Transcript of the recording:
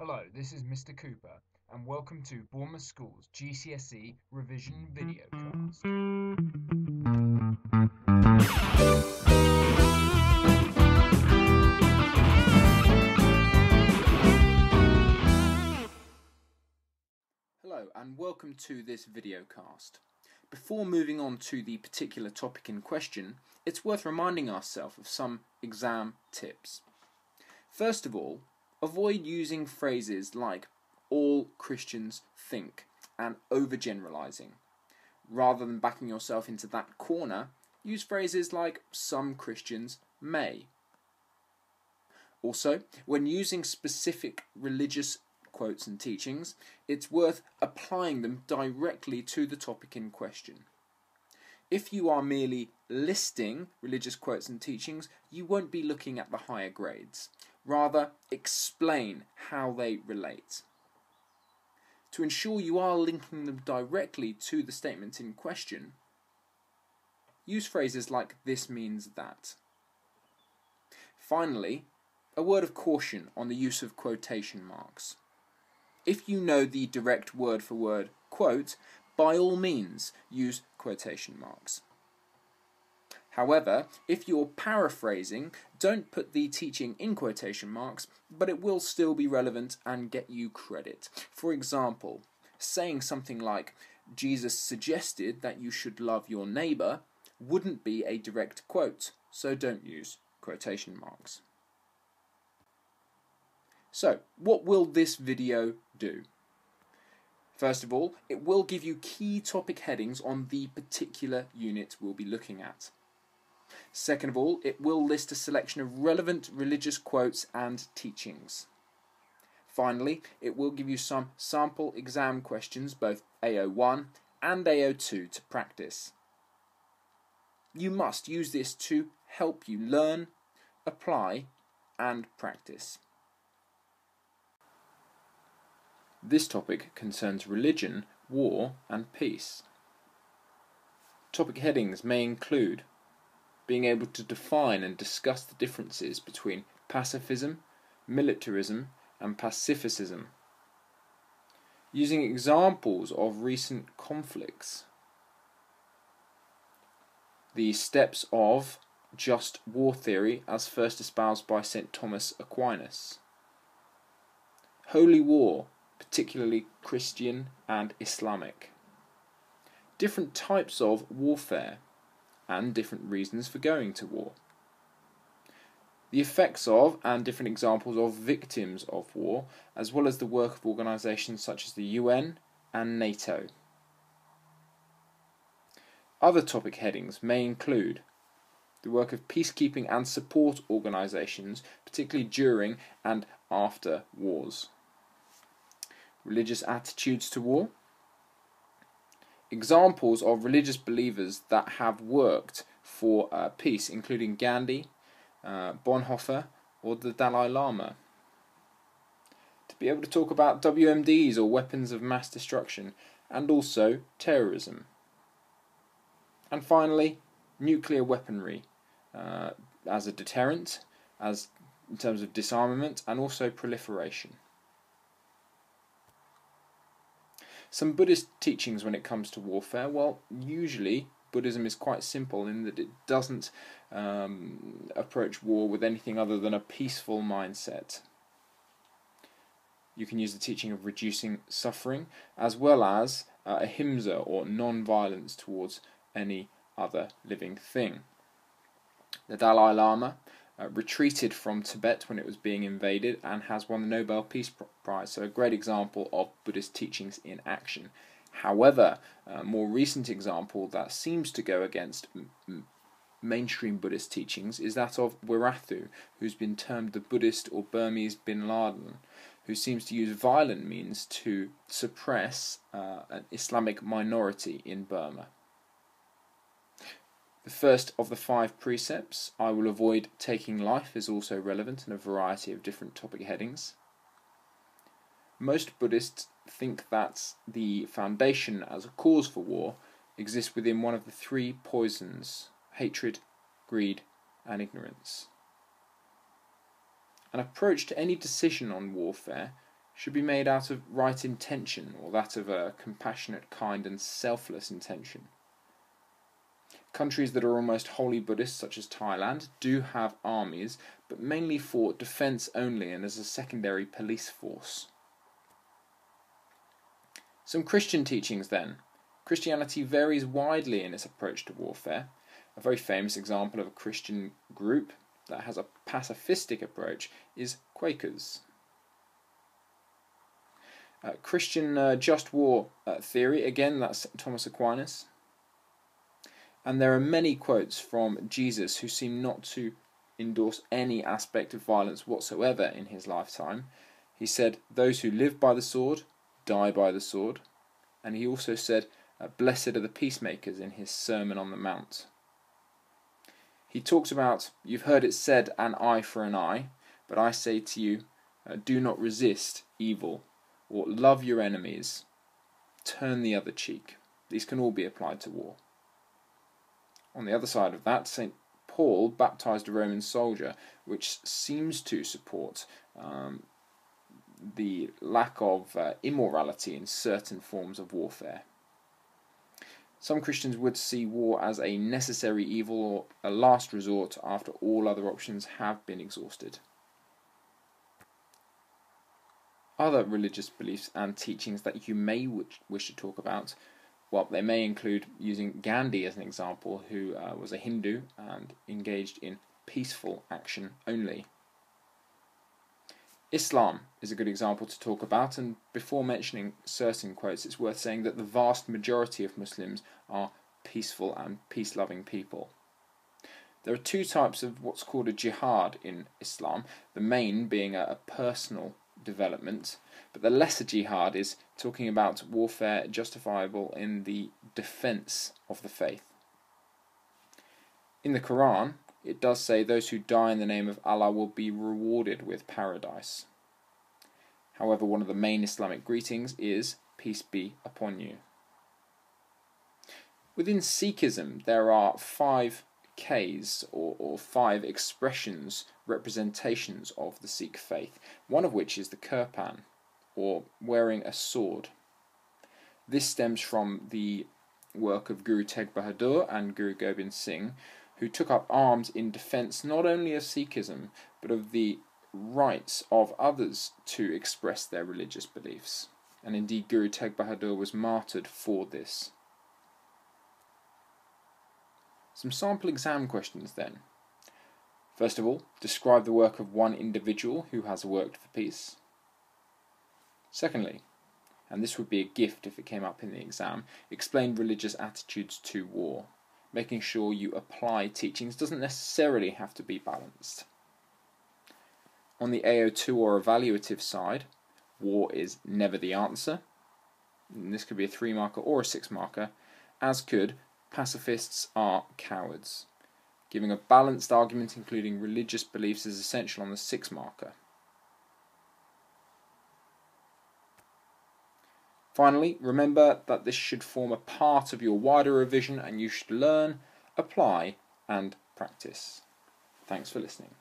Hello, this is Mr. Cooper, and welcome to Bournemouth School's GCSE revision videocast. Hello and welcome to this videocast. Before moving on to the particular topic in question, it's worth reminding ourselves of some exam tips. First of all, avoid using phrases like all Christians think and overgeneralizing. Rather than backing yourself into that corner, use phrases like some Christians may. Also, when using specific religious quotes and teachings, it's worth applying them directly to the topic in question. If you are merely listing religious quotes and teachings, you won't be looking at the higher grades. Rather, explain how they relate. To ensure you are linking them directly to the statement in question, use phrases like "this means that." Finally, a word of caution on the use of quotation marks. If you know the direct word-for-word quote, by all means use quotation marks. However, if you're paraphrasing, don't put the teaching in quotation marks, but it will still be relevant and get you credit. For example, saying something like, "Jesus suggested that you should love your neighbour," wouldn't be a direct quote, so don't use quotation marks. So, what will this video do? First of all, it will give you key topic headings on the particular unit we'll be looking at. Second of all, it will list a selection of relevant religious quotes and teachings. Finally, it will give you some sample exam questions, both AO1 and AO2, to practice. You must use this to help you learn, apply, and practice. This topic concerns religion, war, and peace. Topic headings may include being able to define and discuss the differences between pacifism, militarism, and pacificism, using examples of recent conflicts, the steps of just war theory as first espoused by St. Thomas Aquinas, holy war, particularly Christian and Islamic, different types of warfare, and different reasons for going to war, the effects of and different examples of victims of war, as well as the work of organisations such as the UN and NATO. Other topic headings may include the work of peacekeeping and support organisations, particularly during and after wars, religious attitudes to war, examples of religious believers that have worked for peace, including Gandhi, Bonhoeffer, or the Dalai Lama. To be able to talk about WMDs, or weapons of mass destruction, and also terrorism. And finally, nuclear weaponry as a deterrent, as in terms of disarmament, and also proliferation. Some Buddhist teachings when it comes to warfare, well, usually Buddhism is quite simple in that it doesn't approach war with anything other than a peaceful mindset. You can use the teaching of reducing suffering, as well as ahimsa, or non-violence towards any other living thing. The Dalai Lama retreated from Tibet when it was being invaded and has won the Nobel Peace Prize, so a great example of Buddhist teachings in action. However, a more recent example that seems to go against mainstream Buddhist teachings is that of Wirathu, who's been termed the Buddhist or Burmese Bin Laden, who seems to use violent means to suppress an Islamic minority in Burma. The first of the 5 precepts, "I will avoid taking life," is also relevant in a variety of different topic headings. Most Buddhists think that the foundation as a cause for war exists within one of the 3 poisons: hatred, greed, and ignorance. An approach to any decision on warfare should be made out of right intention, or that of a compassionate, kind and selfless intention. Countries that are almost wholly Buddhist, such as Thailand, do have armies, but mainly for defence only and as a secondary police force. Some Christian teachings then. Christianity varies widely in its approach to warfare. A very famous example of a Christian group that has a pacifistic approach is Quakers. Christian just war theory, again that's Thomas Aquinas. And there are many quotes from Jesus who seem not to endorse any aspect of violence whatsoever in his lifetime. He said, "Those who live by the sword, die by the sword." And he also said, "Blessed are the peacemakers" in his Sermon on the Mount. He talks about, "You've heard it said, an eye for an eye, but I say to you, do not resist evil, or love your enemies, turn the other cheek." These can all be applied to war. On the other side of that, St. Paul baptized a Roman soldier, which seems to support the lack of immorality in certain forms of warfare. Some Christians would see war as a necessary evil or a last resort after all other options have been exhausted. Other religious beliefs and teachings that you may wish to talk about, well, they may include using Gandhi as an example, who was a Hindu and engaged in peaceful action only. Islam is a good example to talk about, and before mentioning certain quotes, it's worth saying that the vast majority of Muslims are peaceful and peace-loving people. There are two types of what's called a jihad in Islam, the main being a personal development, but the lesser jihad is talking about warfare justifiable in the defence of the faith. In the Quran, it does say those who die in the name of Allah will be rewarded with paradise. However, one of the main Islamic greetings is "Peace be upon you." Within Sikhism, there are 5 Ks, or 5 expressions, representations of the Sikh faith, one of which is the kirpan, or wearing a sword. This stems from the work of Guru Tegh Bahadur and Guru Gobind Singh, who took up arms in defence not only of Sikhism, but of the rights of others to express their religious beliefs. And indeed, Guru Tegh Bahadur was martyred for this. Some sample exam questions then. First of all, describe the work of one individual who has worked for peace. Secondly, and this would be a gift if it came up in the exam, explain religious attitudes to war. Making sure you apply teachings doesn't necessarily have to be balanced. On the AO2 or evaluative side, war is never the answer. And this could be a 3-marker or a 6-marker, as could pacifists are cowards. Giving a balanced argument including religious beliefs is essential on the 6-marker. Finally, remember that this should form a part of your wider revision and you should learn, apply and practice. Thanks for listening.